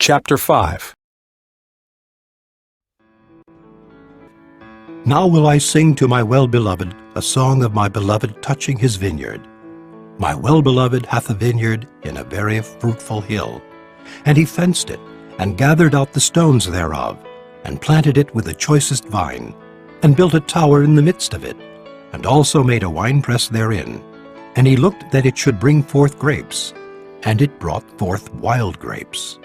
Chapter 5. Now will I sing to my well-beloved a song of my beloved touching his vineyard. My well-beloved hath a vineyard in a very fruitful hill. And he fenced it, and gathered out the stones thereof, and planted it with the choicest vine, and built a tower in the midst of it, and also made a winepress therein. And he looked that it should bring forth grapes, and it brought forth wild grapes.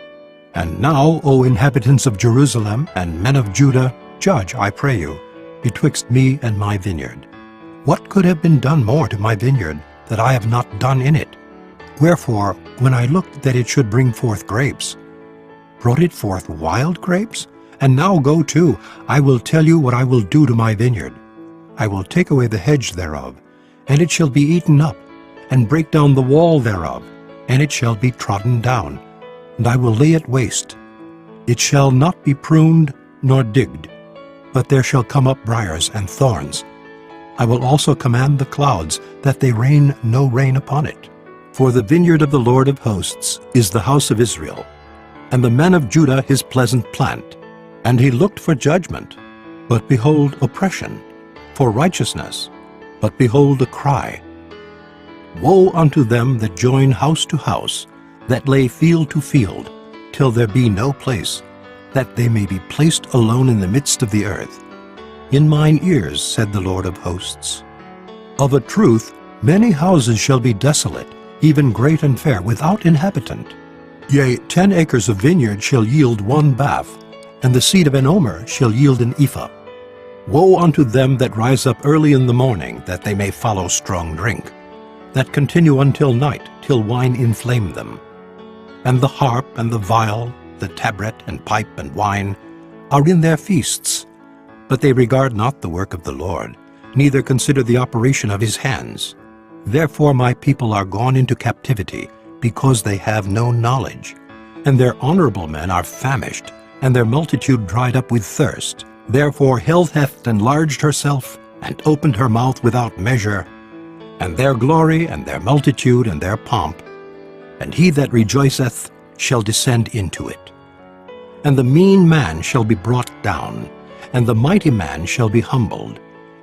And now, O inhabitants of Jerusalem and men of Judah, judge, I pray you, betwixt me and my vineyard. What could have been done more to my vineyard that I have not done in it? Wherefore, when I looked that it should bring forth grapes, brought it forth wild grapes? And now go to, I will tell you what I will do to my vineyard. I will take away the hedge thereof, and it shall be eaten up, and break down the wall thereof, and it shall be trodden down, and I will lay it waste. It shall not be pruned nor digged, but there shall come up briars and thorns. I will also command the clouds, that they rain no rain upon it. For the vineyard of the Lord of hosts is the house of Israel, and the men of Judah his pleasant plant. And he looked for judgment, but behold oppression, for righteousness, but behold a cry. Woe unto them that join house to house, that lay field to field, till there be no place, that they may be placed alone in the midst of the earth. In mine ears, said the Lord of hosts. Of a truth, many houses shall be desolate, even great and fair, without inhabitant. Yea, 10 acres of vineyard shall yield 1 bath, and the seed of an omer shall yield an ephah. Woe unto them that rise up early in the morning, that they may follow strong drink, that continue until night, till wine inflame them. And the harp and the viol, the tabret and pipe and wine, are in their feasts. But they regard not the work of the Lord, neither consider the operation of his hands. Therefore my people are gone into captivity, because they have no knowledge. And their honorable men are famished, and their multitude dried up with thirst. Therefore health hath enlarged herself, and opened her mouth without measure. And their glory, and their multitude, and their pomp, and he that rejoiceth shall descend into it. And the mean man shall be brought down, and the mighty man shall be humbled,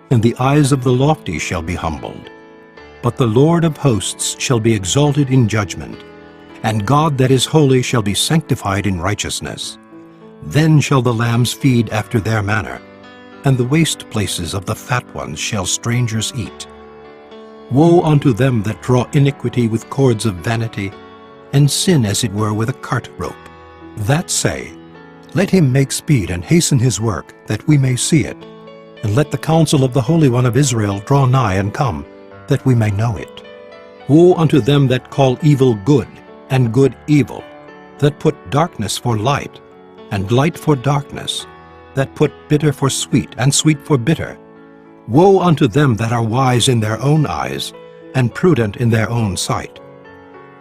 and the eyes of the lofty shall be humbled. But the Lord of hosts shall be exalted in judgment, and God that is holy shall be sanctified in righteousness. Then shall the lambs feed after their manner, and the waste places of the fat ones shall strangers eat. Woe unto them that draw iniquity with cords of vanity, and sin as it were with a cart rope, that say, Let him make speed and hasten his work, that we may see it. And let the counsel of the Holy One of Israel draw nigh and come, that we may know it. Woe unto them that call evil good, and good evil, that put darkness for light, and light for darkness, that put bitter for sweet, and sweet for bitter. Woe unto them that are wise in their own eyes, and prudent in their own sight.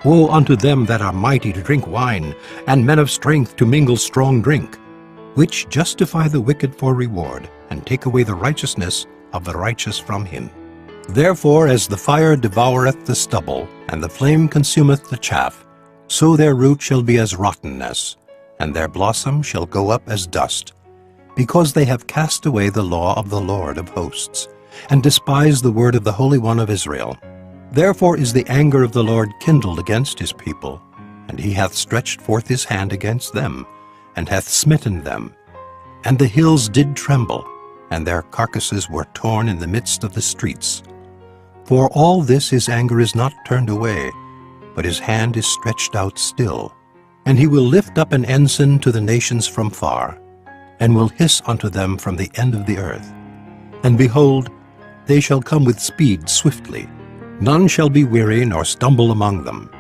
Woe unto them that are mighty to drink wine, and men of strength to mingle strong drink, which justify the wicked for reward, and take away the righteousness of the righteous from him. Therefore as the fire devoureth the stubble, and the flame consumeth the chaff, so their root shall be as rottenness, and their blossom shall go up as dust, because they have cast away the law of the Lord of hosts, and despised the word of the Holy One of Israel. Therefore is the anger of the Lord kindled against his people, and he hath stretched forth his hand against them, and hath smitten them. And the hills did tremble, and their carcasses were torn in the midst of the streets. For all this his anger is not turned away, but his hand is stretched out still. And he will lift up an ensign to the nations from far, and will hiss unto them from the end of the earth. And behold, they shall come with speed swiftly. None shall be weary nor stumble among them.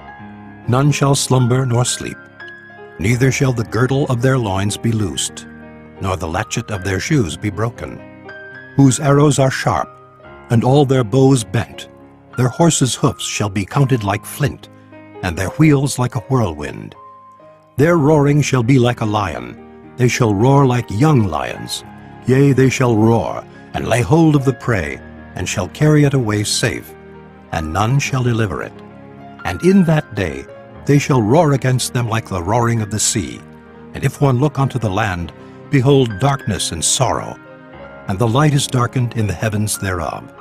None shall slumber nor sleep. Neither shall the girdle of their loins be loosed, nor the latchet of their shoes be broken. Whose arrows are sharp, and all their bows bent. Their horses' hoofs shall be counted like flint, and their wheels like a whirlwind. Their roaring shall be like a lion. They shall roar like young lions. Yea, they shall roar, and lay hold of the prey, and shall carry it away safe, and none shall deliver it. And in that day they shall roar against them like the roaring of the sea, And if one look unto the land, behold darkness and sorrow, and the light is darkened in the heavens thereof.